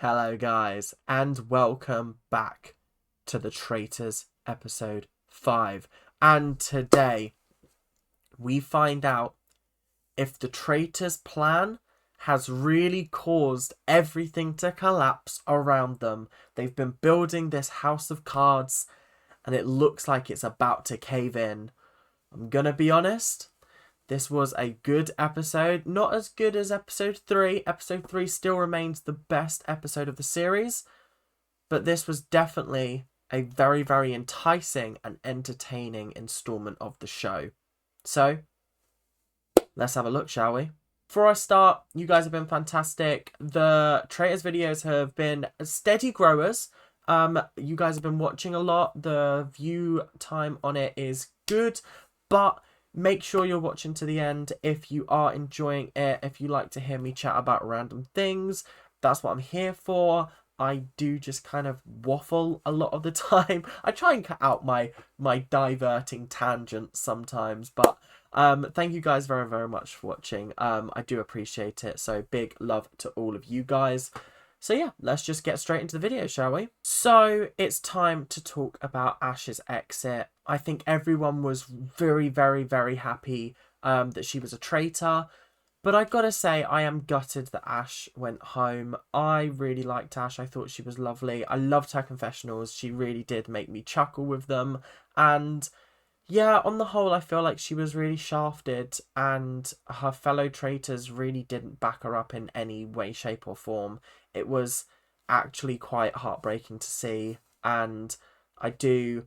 Hello, guys, and welcome back to the Traitors episode 5. And today we find out if the Traitors' plan has really caused everything to collapse around them. They've been building this house of cards, and it looks like it's about to cave in. I'm gonna be honest. This was a good episode. Not as good as episode 3. Episode 3 still remains the best episode of the series. But this was definitely a very, very enticing and entertaining installment of the show. So, let's have a look, shall we? Before I start, you guys have been fantastic. The Traitors videos have been steady growers. You guys have been watching a lot. The view time on it is good. But make sure you're watching to the end if you are enjoying it. If you like to hear me chat about random things, that's what I'm here for. I do just kind of waffle a lot of the time. I try and cut out my diverting tangents sometimes, but thank you guys very, very much for watching. I do appreciate it. So big love to all of you guys. So yeah, let's just get straight into the video, shall we? So it's time to talk about Ash's exit. I think everyone was very, very, very happy that she was a traitor. But I gotta say, I am gutted that Ash went home. I really liked Ash. I thought she was lovely. I loved her confessionals. She really did make me chuckle with them. And yeah, on the whole, I feel like she was really shafted, and her fellow traitors really didn't back her up in any way, shape, or form. It was actually quite heartbreaking to see, and I did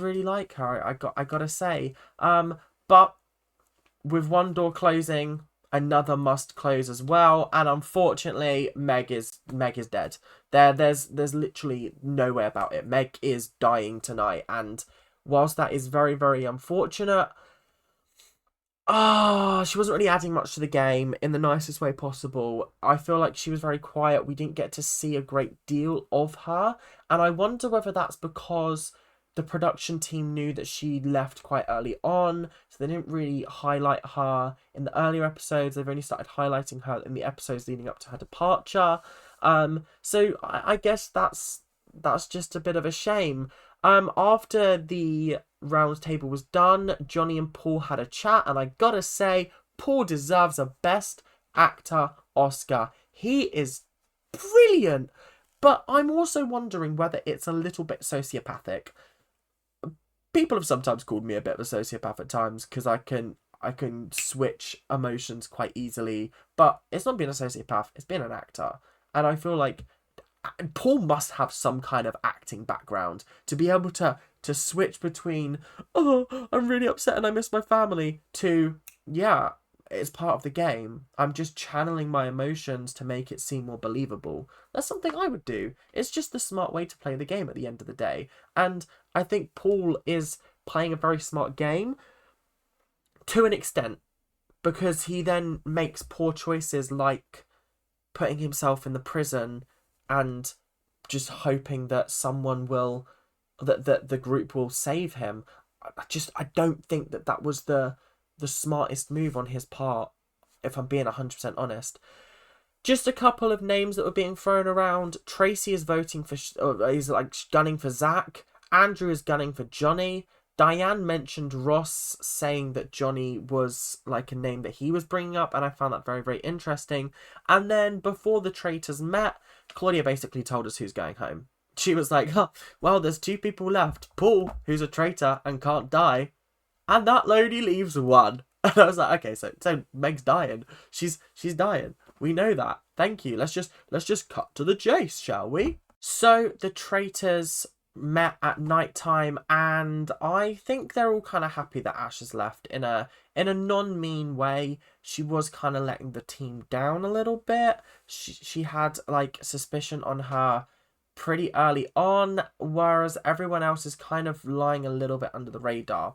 really like her. I gotta say, but with one door closing, another must close as well, and unfortunately, Meg is dead. There's literally no way about it. Meg is dying tonight, and whilst that is very, very unfortunate, she wasn't really adding much to the game in the nicest way possible. I feel like she was very quiet. We didn't get to see a great deal of her, and I wonder whether that's because the production team knew that she left quite early on, so they didn't really highlight her in the earlier episodes. They've only started highlighting her in the episodes leading up to her departure. So I guess that's just a bit of a shame. After the round table was done, Johnny and Paul had a chat, and I gotta say, Paul deserves a Best Actor Oscar. He is brilliant, but I'm also wondering whether it's a little bit sociopathic. People have sometimes called me a bit of a sociopath at times because I can switch emotions quite easily, but it's not being a sociopath, it's being an actor. And I feel like Paul must have some kind of acting background to be able to switch between, oh, I'm really upset and I miss my family, to, yeah, it's part of the game. I'm just channeling my emotions to make it seem more believable. That's something I would do. It's just the smart way to play the game at the end of the day. And I think Paul is playing a very smart game to an extent, because he then makes poor choices like putting himself in the prison and just hoping that someone will, that the group will save him. I don't think that was the smartest move on his part, if I'm being 100% honest. Just a couple of names that were being thrown around. Tracy is voting for, he's like gunning for Zach. Andrew is gunning for Johnny. Diane mentioned Ross, saying that Johnny was like a name that he was bringing up, and I found that very, very interesting. And then before the traitors met, Claudia basically told us who's going home. She was like, huh, well, there's 2 people left. Paul, who's a traitor and can't die, and that lady leaves 1. And I was like, okay, so Meg's dying. She's dying. We know that. Thank you. Let's just cut to the chase, shall we? So the traitors met at night time, and I think they're all kind of happy that Ash has left in a non-mean way. She was kind of letting the team down a little bit. She had like suspicion on her pretty early on, whereas everyone else is kind of lying a little bit under the radar.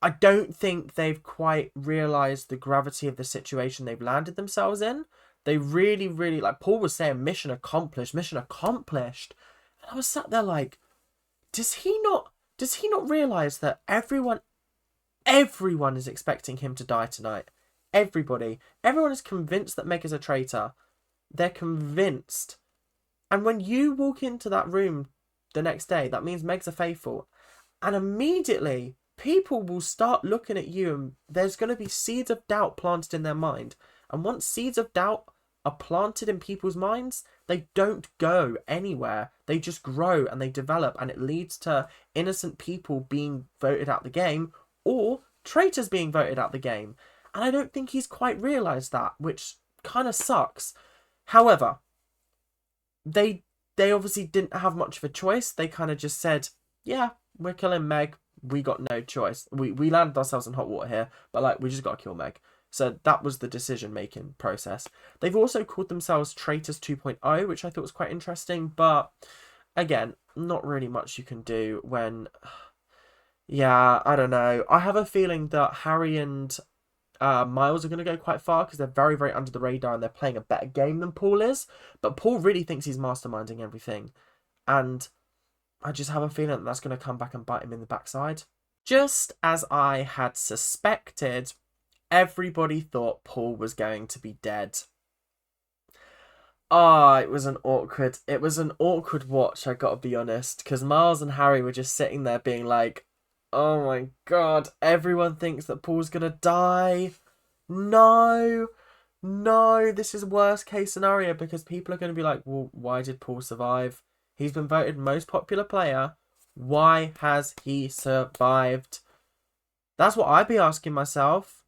I don't think they've quite realized the gravity of the situation they've landed themselves in. They really, really, like Paul was saying, mission accomplished, mission accomplished. And I was sat there like, does he not realize that everyone is expecting him to die tonight? Everyone is convinced that Meg is a traitor. They're convinced And when you walk into that room the next day, that means Meg's a faithful. And immediately, people will start looking at you, and there's going to be seeds of doubt planted in their mind. And once seeds of doubt are planted in people's minds, they don't go anywhere. They just grow and they develop, and it leads to innocent people being voted out the game or traitors being voted out the game. And I don't think he's quite realised that, which kind of sucks. However, they obviously didn't have much of a choice. They kind of just said, yeah, we're killing Meg. We got no choice. We landed ourselves in hot water here, but like, we just got to kill Meg. So that was the decision-making process. They've also called themselves Traitors 2.0, which I thought was quite interesting, but again, not really much you can do when... Yeah, I don't know. I have a feeling that Harry and Miles are going to go quite far because they're very, very under the radar and they're playing a better game than Paul is. But Paul really thinks he's masterminding everything. And I just have a feeling that that's going to come back and bite him in the backside. Just as I had suspected, everybody thought Paul was going to be dead. Ah, it was an awkward watch, I gotta be honest, because Miles and Harry were just sitting there being like, oh my god, everyone thinks that Paul's gonna die. No, no, this is worst case scenario because people are gonna be like, well, why did Paul survive? He's been voted most popular player. Why has he survived? That's what I'd be asking myself.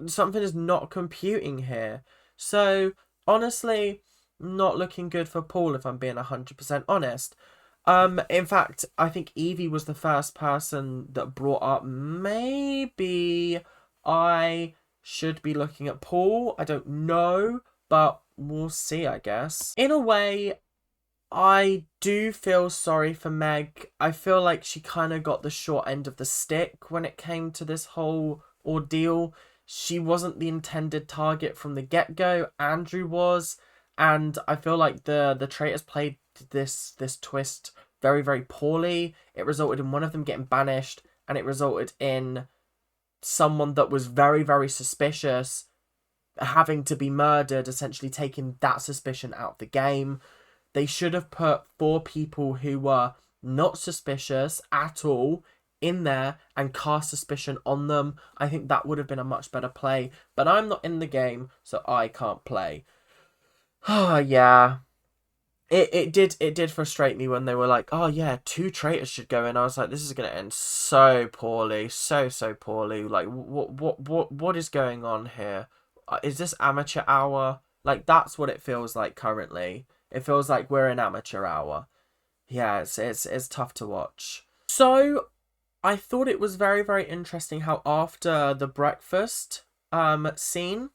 Something is not computing here. So, honestly, not looking good for Paul if I'm being 100% honest. In fact, I think Evie was the first person that brought up maybe I should be looking at Paul. I don't know, but we'll see, I guess. In a way, I do feel sorry for Meg. I feel like she kind of got the short end of the stick when it came to this whole ordeal. She wasn't the intended target from the get-go. Andrew was. And I feel like the traitors played this twist very, very poorly. It resulted in one of them getting banished, and it resulted in someone that was very, very suspicious having to be murdered, essentially taking that suspicion out of the game. They should have put 4 people who were not suspicious at all in there and cast suspicion on them. I think that would have been a much better play. But I'm not in the game, so I can't play. Oh, yeah. It did frustrate me when they were like, oh yeah, 2 traitors should go in. I was like, this is going to end so poorly. So poorly. Like, what is going on here? Is this amateur hour? Like, that's what it feels like currently. It feels like we're in amateur hour. Yeah, it's tough to watch. So, I thought it was very, very interesting how after the breakfast scene,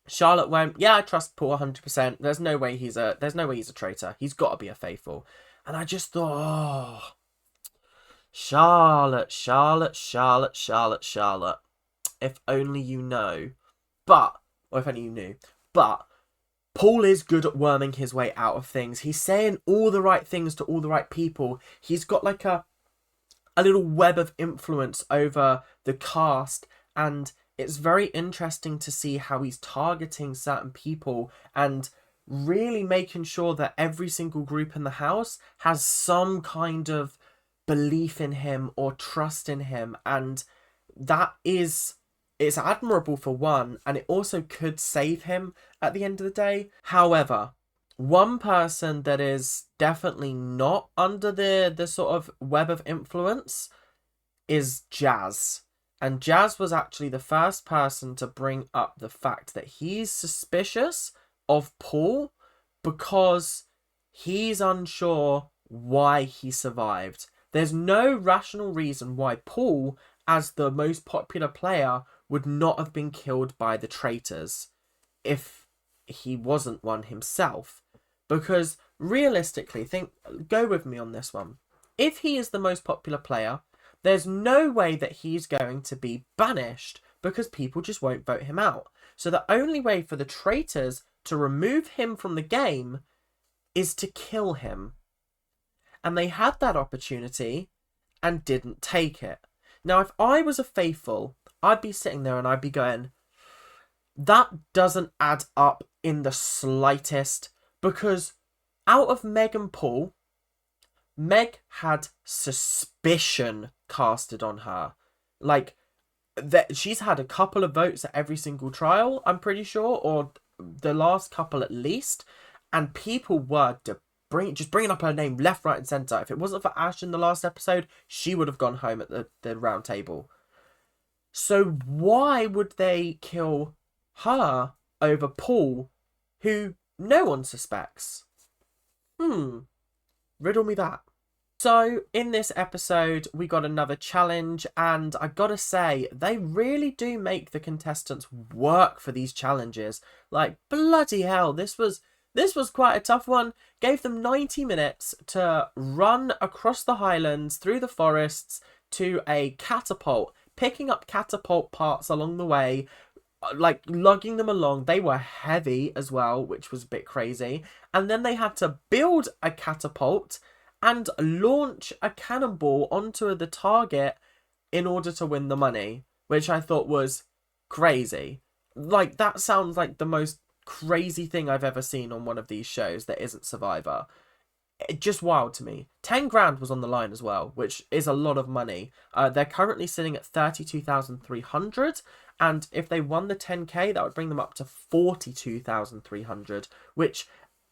Charlotte went, yeah, I trust Paul 100%. There's no way he's a traitor. He's got to be a faithful. And I just thought, oh, Charlotte. If only you know. Or if only you knew. But Paul is good at worming his way out of things. He's saying all the right things to all the right people. He's got like a little web of influence over the cast, and it's very interesting to see how he's targeting certain people and really making sure that every single group in the house has some kind of belief in him or trust in him. And it's admirable for one, and it also could save him at the end of the day. However, one person that is definitely not under the sort of web of influence is Jazz. And Jazz was actually the first person to bring up the fact that he's suspicious of Paul because he's unsure why he survived. There's no rational reason why Paul, as the most popular player, would not have been killed by the traitors if he wasn't one himself. Because realistically, go with me on this one. If he is the most popular player, there's no way that he's going to be banished because people just won't vote him out. So the only way for the traitors to remove him from the game is to kill him. And they had that opportunity and didn't take it. Now, if I was a faithful, I'd be sitting there and I'd be going, that doesn't add up in the slightest, because Out of Meg and Paul, Meg had suspicion casted on her. Like, that she's had a couple of votes at every single trial, I'm pretty sure, or the last couple at least, and people were just bringing up her name left, right, and centre. If it wasn't for Ash in the last episode, she would have gone home at the round table. So why would they kill her over Paul, who no one suspects? Riddle me that. So, in this episode, we got another challenge, and I gotta say, they really do make the contestants work for these challenges. Like, bloody hell, this was quite a tough one. Gave them 90 minutes to run across the highlands, through the forests, to a catapult, picking up catapult parts along the way, like lugging them along. They were heavy as well, which was a bit crazy. And then they had to build a catapult and launch a cannonball onto the target in order to win the money, which I thought was crazy. Like, that sounds like the most crazy thing I've ever seen on one of these shows that isn't Survivor. It just wild to me. 10 grand was on the line as well, which is a lot of money. They're currently sitting at 32,300, and if they won the 10k, that would bring them up to 42,300, which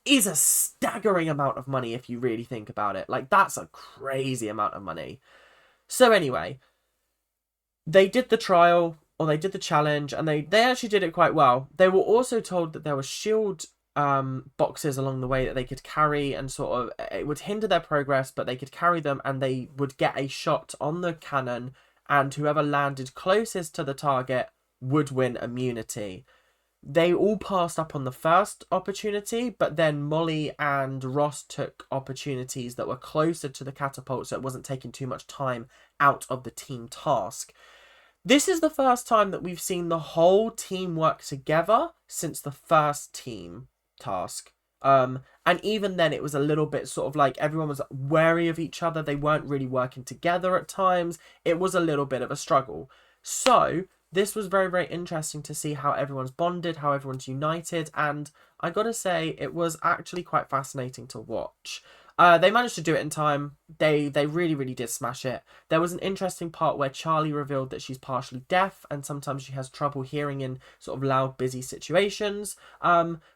is a staggering amount of money if you really think about it. Like, that's a crazy amount of money. So anyway, they did the trial, or they did the challenge, and they actually did it quite well. They were also told that there were shield boxes along the way that they could carry, and sort of it would hinder their progress, but they could carry them and they would get a shot on the cannon, and whoever landed closest to the target would win immunity. They all passed up on the first opportunity, but then Molly and Ross took opportunities that were closer to the catapult, so it wasn't taking too much time out of the team task. This is the first time that we've seen the whole team work together since the first team task. And even then it was a little bit sort of like everyone was wary of each other. They weren't really working together at times. It was a little bit of a struggle. So this was very, very interesting to see how everyone's bonded, how everyone's united, and I gotta say, it was actually quite fascinating to watch. They managed to do it in time. They really, really did smash it. There was an interesting part where Charlie revealed that she's partially deaf, and sometimes she has trouble hearing in sort of loud, busy situations,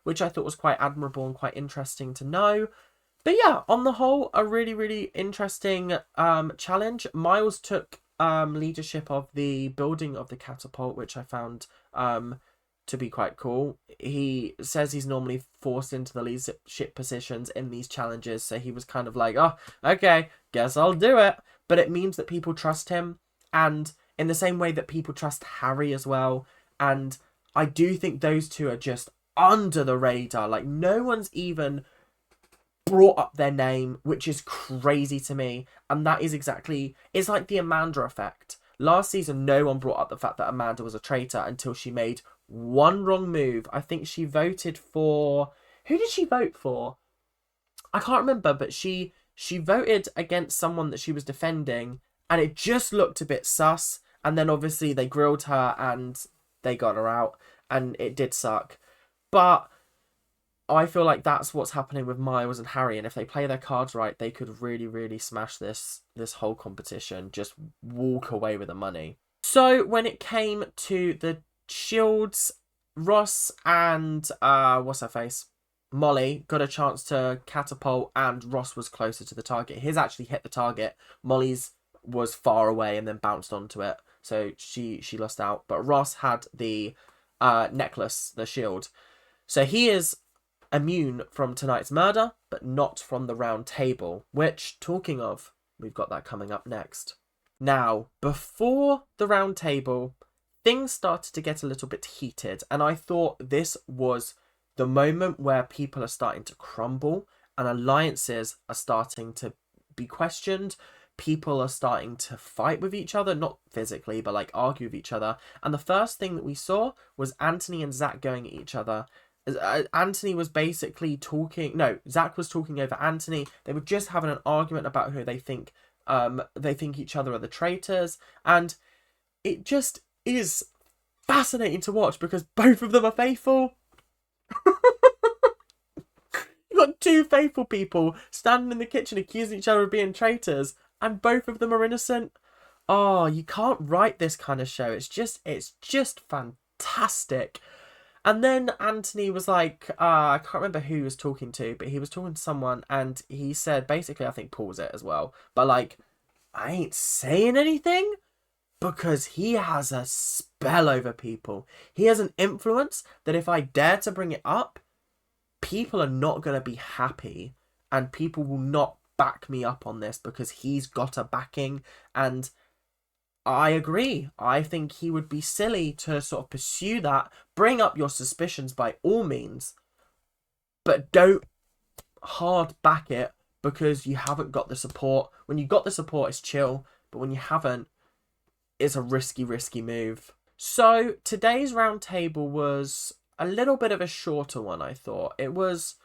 which I thought was quite admirable and quite interesting to know. But yeah, on the whole, a really, really interesting challenge. Miles took leadership of the building of the catapult, which I found to be quite cool. He says he's normally forced into the leadership positions in these challenges, so he was kind of like, oh, okay, guess I'll do it. But it means that people trust him, and in the same way that people trust Harry as well. And I do think those two are just under the radar. Like, no one's even brought up their name, which is crazy to me. And that is exactly, it's like the Amanda effect. Last season, no one brought up the fact that Amanda was a traitor until she made one wrong move. I think she voted for, who did she vote for? I can't remember, but she voted against someone that she was defending, and it just looked a bit sus. And then obviously they grilled her and they got her out, and it did suck. But I feel like that's what's happening with Miles and Harry, and if they play their cards right, they could really, really smash this whole competition, just walk away with the money. So when it came to the shields, Ross and what's her face, Molly got a chance to catapult, and Ross was closer to the target. His actually hit the target. Molly's was far away and then bounced onto it, so she lost out. But Ross had the necklace, the shield, so he is immune from tonight's murder, but not from the round table, which, talking of, we've got that coming up next. Now, before the round table, things started to get a little bit heated, and I thought this was the moment where people are starting to crumble and alliances are starting to be questioned. People are starting to fight with each other, not physically, but like argue with each other. And the first thing that we saw was Anthony and Zach going at each other. Anthony was basically talking, no, Zach was talking over Anthony. They were just having an argument about who they think each other are the traitors, and it just is fascinating to watch because both of them are faithful. got two faithful people standing in the kitchen accusing each other of being traitors, and both of them are innocent. Oh, you can't write this kind of show. It's just fantastic. And then Anthony was like, I can't remember who he was talking to, but he was talking to someone, and he said, basically, I think Paul's it as well, but like, I ain't saying anything because he has a spell over people. He has an influence that if I dare to bring it up, people are not going to be happy, and people will not back me up on this because he's got a backing. And I agree. I think he would be silly to sort of pursue that. Bring up your suspicions by all means, but don't hard back it because you haven't got the support. When you got the support, it's chill, but when you haven't, it's a risky move. So today's roundtable was a little bit of a shorter one, I thought. It was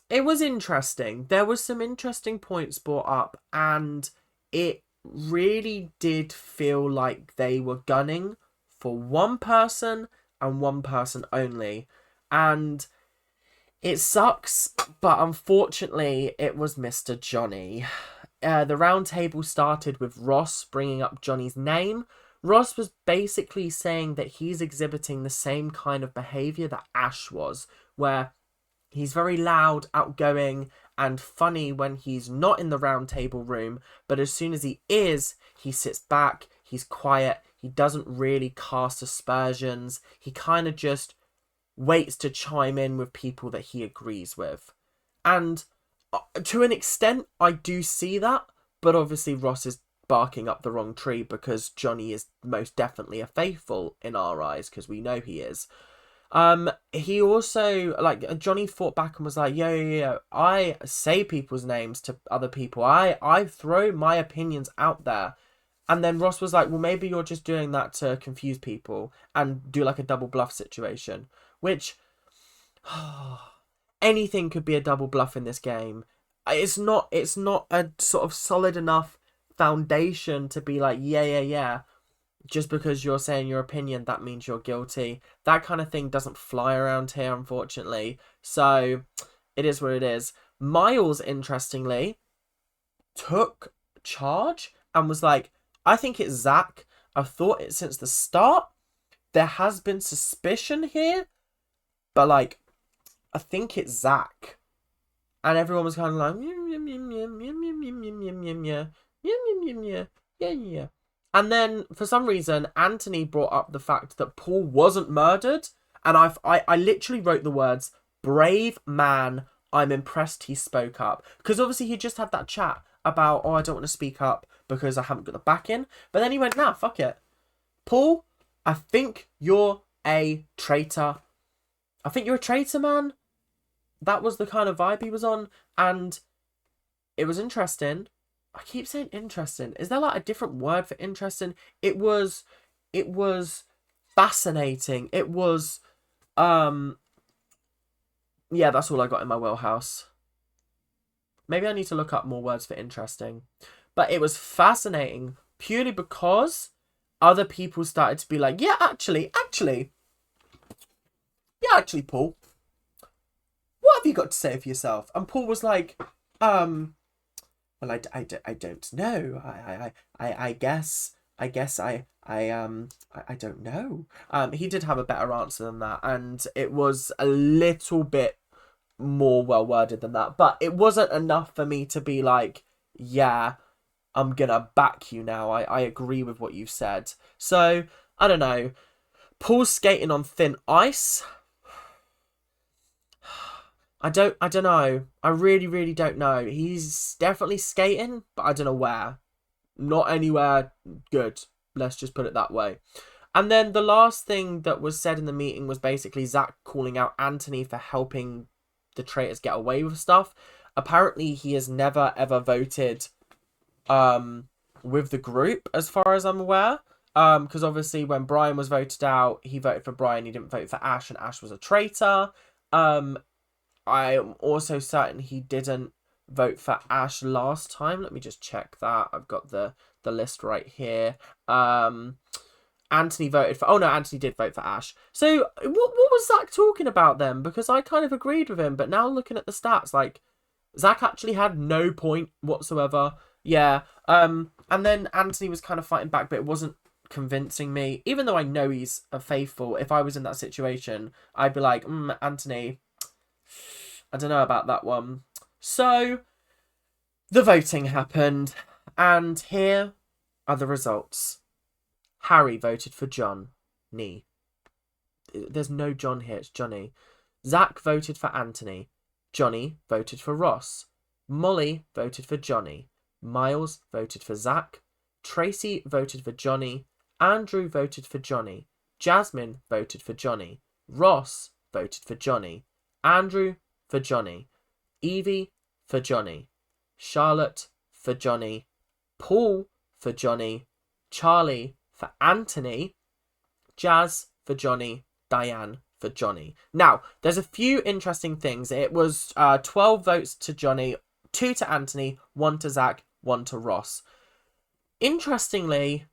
interesting. There was some interesting points brought up, and it really did feel like they were gunning for one person and one person only. And it sucks, but unfortunately it was Mr. Johnny. The round table started with Ross bringing up Johnny's name. Ross was basically saying that he's exhibiting the same kind of behaviour that Ash was, where he's very loud, outgoing, and funny when he's not in the round table room, but as soon as he is, he sits back, he's quiet, he doesn't really cast aspersions, he kind of just waits to chime in with people that he agrees with. And to an extent, I do see that, but obviously Ross is barking up the wrong tree because Johnny is most definitely a faithful in our eyes, because we know he is. He also, like, Johnny fought back and was like, yo, I say people's names to other people. I throw my opinions out there. And then Ross was like, well, maybe you're just doing that to confuse people and do like a double bluff situation, which anything could be a double bluff in this game. It's not a sort of solid enough foundation to be like, yeah. Just because you're saying your opinion, that means you're guilty. That kind of thing doesn't fly around here, unfortunately. So, it is what it is. Miles, interestingly, took charge and was like, I think it's Zach. I've thought it since the start. There has been suspicion here. But, like, I think it's Zach. And everyone was kind of like, yeah. And then, for some reason, Anthony brought up the fact that Paul wasn't murdered. And I literally wrote the words, brave man, I'm impressed he spoke up. Because obviously he just had that chat about, oh, I don't want to speak up because I haven't got the backing. But then he went, nah, fuck it. Paul, I think you're a traitor. I think you're a traitor, man. That was the kind of vibe he was on. And it was interesting. I keep saying interesting. Is there like a different word for interesting? It was fascinating. It was, yeah, that's all I got in my wheelhouse. Maybe I need to look up more words for interesting. But it was fascinating purely because other people started to be like, yeah, actually, Paul, what have you got to say for yourself? And Paul was like, well, I don't know. I guess I don't know. He did have a better answer than that, and it was a little bit more well worded than that, but it wasn't enough for me to be like, yeah, I'm gonna back you now. I agree with what you said. So I don't know. Paul's skating on thin ice. I don't know. I really don't know. He's definitely skating, but I don't know where. Not anywhere good. Let's just put it that way. And then the last thing that was said in the meeting was basically Zach calling out Anthony for helping the traitors get away with stuff. Apparently, he has never ever voted with the group, as far as I'm aware. Because obviously when Brian was voted out, he voted for Brian. He didn't vote for Ash, and Ash was a traitor. I'm also certain he didn't vote for Ash last time. Let me just check that. I've got the list right here. Anthony voted for... Oh, no, Anthony did vote for Ash. So what was Zach talking about then? Because I kind of agreed with him, but now looking at the stats, like, Zach actually had no point whatsoever. Yeah. And then Anthony was kind of fighting back, but it wasn't convincing me. Even though I know he's a faithful, if I was in that situation, I'd be like, Anthony, I don't know about that one. So the voting happened, and here are the results. Harry voted for Johnny. There's no John here, it's Johnny. Zach voted for Anthony. Johnny voted for Ross. Molly voted for Johnny. Miles voted for Zach. Tracy voted for Johnny. Andrew voted for Johnny. Jasmine voted for Johnny. Ross voted for Johnny. Andrew for Johnny. Evie for Johnny. Charlotte for Johnny. Paul for Johnny. Charlie for Anthony. Jazz for Johnny. Diane for Johnny. Now, there's a few interesting things. It was 12 votes to Johnny, 2 to Anthony, 1 to Zach, 1 to Ross. Interestingly,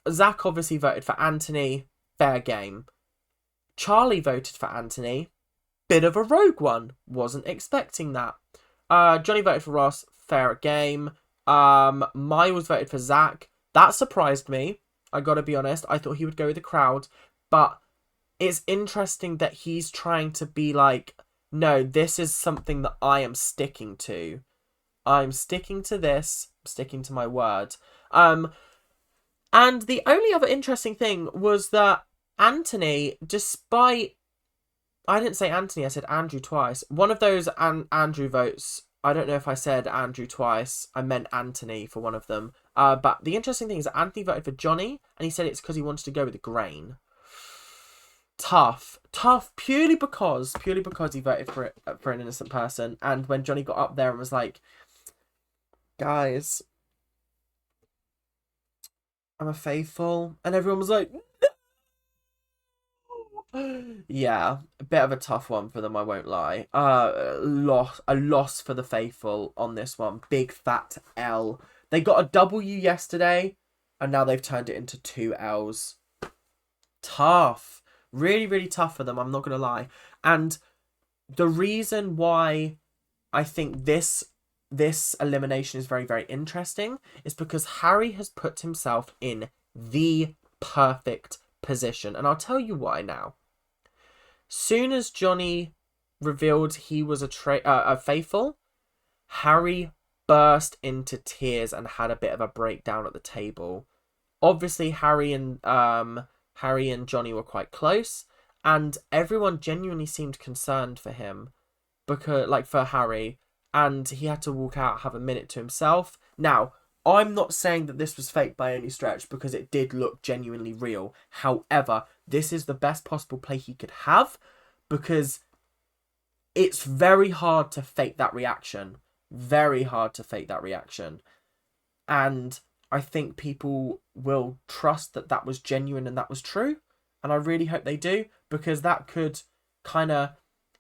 Zach obviously voted for Anthony. Fair game. Charlie voted for Anthony. Bit of a rogue one. Wasn't expecting that. Johnny voted for Ross. Fair game. Miles voted for Zach. That surprised me. I gotta be honest. I thought he would go with the crowd. But it's interesting that he's trying to be like, no, this is something that I am sticking to. I'm sticking to this. I'm sticking to my word. And the only other interesting thing was that Anthony, despite... I didn't say Anthony, I said Andrew twice. One of those Andrew votes, I don't know if I said Andrew twice. I meant Anthony for one of them. But the interesting thing is that Anthony voted for Johnny, and he said it's because he wanted to go with the grain. Tough, purely because he voted for an innocent person. And when Johnny got up there and was like, guys, I'm a faithful, and everyone was like, no! Yeah, a bit of a tough one for them, I won't lie. A loss for the faithful on this one. Big fat L. They got a W yesterday, and now they've turned it into 2 L's. Tough. Really, really tough for them, I'm not going to lie. And the reason why I think this elimination is very, very interesting is because Harry has put himself in the perfect position. And I'll tell you why now. Soon as Johnny revealed he was a faithful, Harry burst into tears and had a bit of a breakdown at the table. Obviously, Harry and Johnny were quite close, and everyone genuinely seemed concerned for him, because, like, for Harry, and he had to walk out, have a minute to himself. Now, I'm not saying that this was fake by any stretch, because it did look genuinely real. However, this is the best possible play he could have, because it's very hard to fake that reaction. Very hard to fake that reaction. And I think people will trust that that was genuine and that was true. And I really hope they do, because that could kind of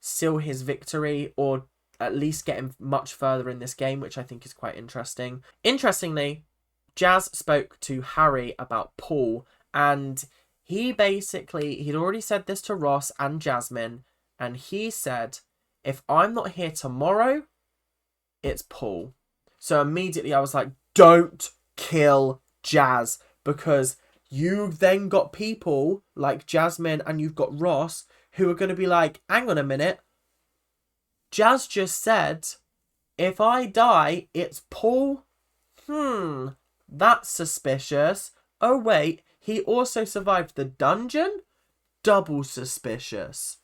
seal his victory, or at least get him much further in this game, which I think is quite interesting. Interestingly, Jazz spoke to Harry about Paul, and he'd already said this to Ross and Jasmine, and he said, if I'm not here tomorrow, it's Paul. So immediately I was like, don't kill Jazz, because you've then got people like Jasmine and you've got Ross who are going to be like, hang on a minute, Jazz just said, if I die, it's Paul. That's suspicious. Oh wait, he also survived the dungeon? Double suspicious.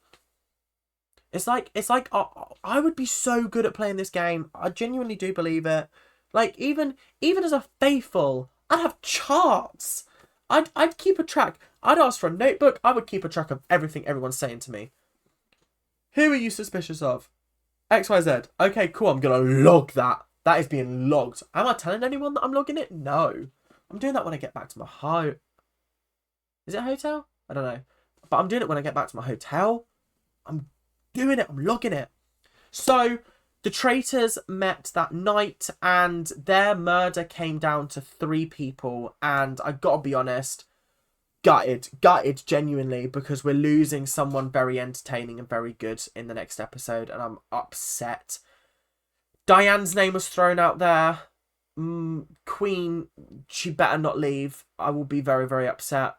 It's like I would be so good at playing this game. I genuinely do believe it. Like, even as a faithful, I'd have charts. I'd keep a track. I'd ask for a notebook. I would keep a track of everything everyone's saying to me. Who are you suspicious of? XYZ. Okay, cool. I'm going to log that. That is being logged. Am I telling anyone that I'm logging it? No. I'm doing that when I get back to my home. Is it a hotel? I don't know. But I'm doing it when I get back to my hotel. I'm doing it. I'm logging it. So the traitors met that night, and their murder came down to 3 people. And I gotta be honest, gutted genuinely, because we're losing someone very entertaining and very good in the next episode, and I'm upset. Diane's name was thrown out there. Queen, she better not leave. I will be very, very upset.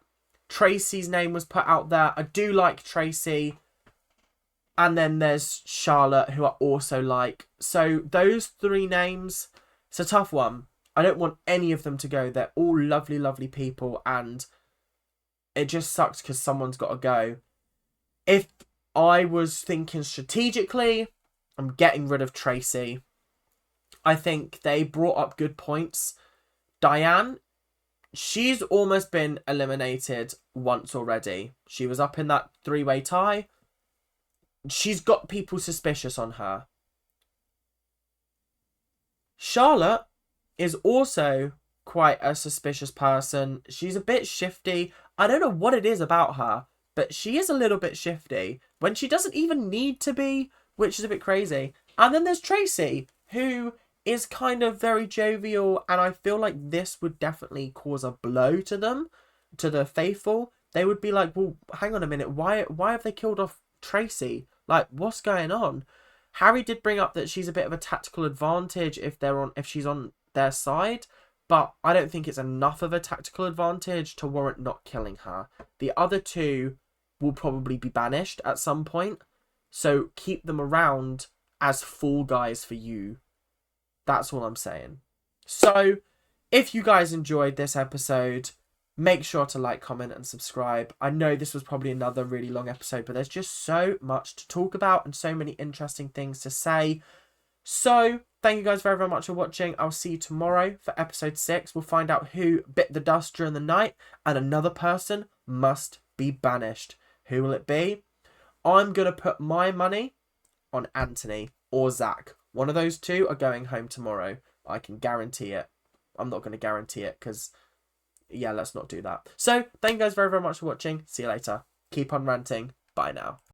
Tracy's name was put out there. I do like Tracy. And then there's Charlotte, who I also like. So those three names, it's a tough one. I don't want any of them to go. They're all lovely, lovely people, and it just sucks because someone's got to go. If I was thinking strategically, I'm getting rid of Tracy. I think they brought up good points. Diane, she's almost been eliminated once already. She was up in that three-way tie. She's got people suspicious on her. Charlotte is also quite a suspicious person. She's a bit shifty. I don't know what it is about her, but she is a little bit shifty when she doesn't even need to be, which is a bit crazy. And then there's Tracy, who is kind of very jovial, and I feel like this would definitely cause a blow to them, to the faithful. They would be like, well, hang on a minute, why have they killed off Tracy? Like, what's going on? Harry did bring up that she's a bit of a tactical advantage if she's on their side, but I don't think it's enough of a tactical advantage to warrant not killing her. The other two will probably be banished at some point, so keep them around as fall guys for you. That's all I'm saying. So, if you guys enjoyed this episode, make sure to like, comment, and subscribe. I know this was probably another really long episode, but there's just so much to talk about and so many interesting things to say. So, thank you guys very, very much for watching. I'll see you tomorrow for episode 6. We'll find out who bit the dust during the night, and another person must be banished. Who will it be? I'm going to put my money on Anthony or Zach. One of those two are going home tomorrow. I can guarantee it. I'm not going to guarantee it because, yeah, let's not do that. So, thank you guys very, very much for watching. See you later. Keep on ranting. Bye now.